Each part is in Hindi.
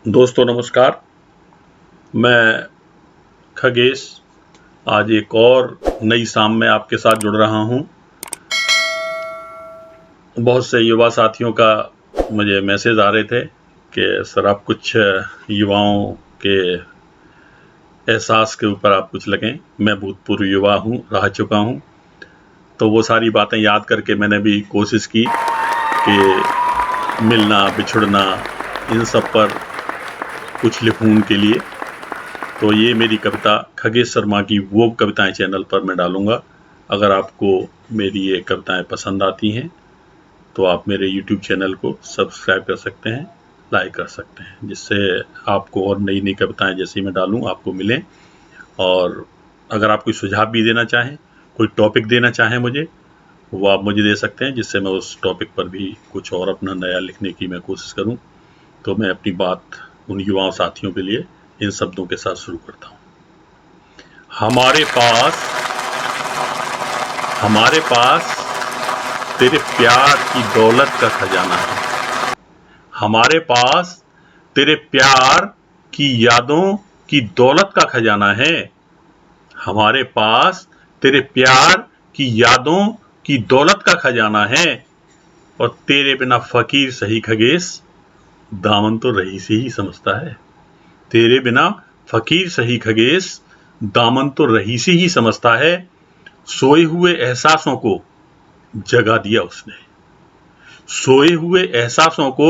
दोस्तों नमस्कार। मैं खगेश आज एक और नई शाम में आपके साथ जुड़ रहा हूं। बहुत से युवा साथियों का मुझे मैसेज आ रहे थे कि सर आप कुछ युवाओं के एहसास के ऊपर आप कुछ लगें। मैं भूतपूर्व युवा हूं, रह चुका हूं, तो वो सारी बातें याद करके मैंने भी कोशिश की कि मिलना बिछुड़ना इन सब पर कुछ लिखूं उनके लिए। तो ये मेरी कविता खगेश शर्मा की वो कविताएं चैनल पर मैं डालूंगा। अगर आपको मेरी ये कविताएं पसंद आती हैं तो आप मेरे YouTube चैनल को सब्सक्राइब कर सकते हैं, लाइक कर सकते हैं, जिससे आपको और नई नई कविताएं जैसी मैं डालूं आपको मिलें। और अगर आप कोई सुझाव भी देना चाहें, कोई टॉपिक देना चाहें मुझे, वो आप मुझे दे सकते हैं, जिससे मैं उस टॉपिक पर भी कुछ और अपना नया लिखने की मैं कोशिश करूं। तो मैं अपनी बात उन युवा साथियों के लिए इन शब्दों के साथ शुरू करता हूं। हमारे पास तेरे प्यार की दौलत का खजाना है। हमारे पास तेरे प्यार की यादों की दौलत का खजाना है। हमारे पास तेरे प्यार की यादों की दौलत का खजाना है। और तेरे बिना फकीर सही खगेश दामन तो रईस ही समझता है। तेरे बिना फकीर सही खगेश दामन तो रईस ही समझता है। सोए हुए एहसासों को जगा दिया उसने। सोए हुए एहसासों को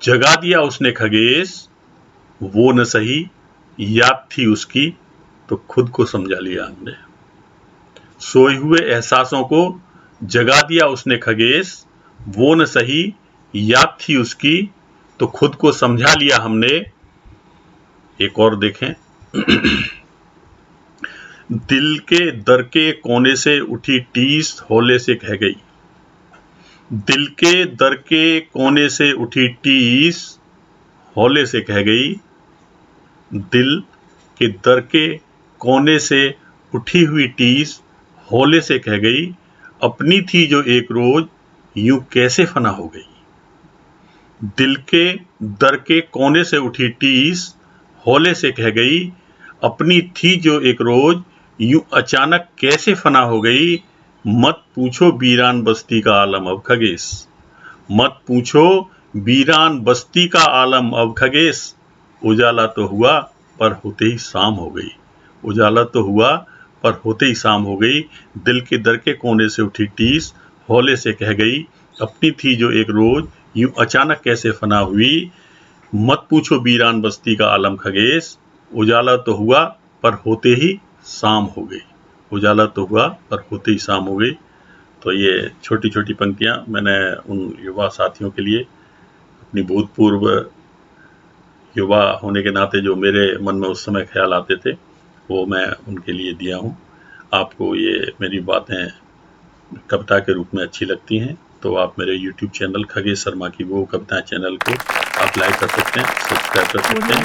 जगा दिया उसने खगेश। वो न सही याद थी उसकी तो खुद को समझा लिया हमने। सोए हुए एहसासों को जगा दिया उसने खगेश। वो न सही याद थी उसकी तो खुद को समझा लिया हमने। एक और देखें। दिल के दर के कोने से उठी टीस हौले से कह गई। दिल के दर के कोने से उठी टीस हौले से कह गई। दिल के दर के कोने से उठी हुई टीस हौले से कह गई। अपनी थी जो एक रोज यूं कैसे फना हो गई। दिल के दर के कोने से उठी टीस हौले से कह गई। अपनी थी जो एक रोज यूं अचानक कैसे फना हो गई। मत पूछो वीरान बस्ती का आलम अब खगेश। मत पूछो वीरान बस्ती का आलम अब खगेश। उजाला तो हुआ पर होते ही शाम हो गई। उजाला तो हुआ पर होते ही शाम हो गई। दिल के दर के कोने से उठी टीस हौले से कह गई। अपनी थी जो एक रोज यूं अचानक कैसे फना हुई। मत पूछो वीरान बस्ती का आलम खगेश। उजाला तो हुआ पर होते ही शाम हो गई। उजाला तो हुआ पर होते ही शाम हो गई। तो ये छोटी छोटी पंक्तियां मैंने उन युवा साथियों के लिए, अपनी भूतपूर्व युवा होने के नाते जो मेरे मन में उस समय ख्याल आते थे, वो मैं उनके लिए दिया हूँ। आपको ये मेरी बातें कविता के रूप में अच्छी लगती हैं तो आप मेरे YouTube चैनल खगेश शर्मा की वो कविताएं चैनल को आप लाइक कर सकते हैं, सब्सक्राइब कर सकते हैं,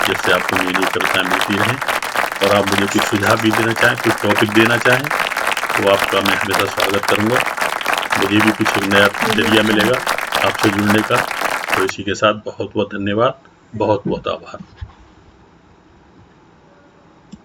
जिससे आपको नई नई कविताएं मिलती रहें। और आप मुझे कुछ सुझाव भी देना चाहें, कुछ टॉपिक देना चाहें, तो आपका मैं हमेशा स्वागत करूंगा। मुझे भी कुछ नया जरिया मिलेगा आपसे जुड़ने का। तो इसी के साथ बहुत बहुत धन्यवाद, बहुत बहुत आभार।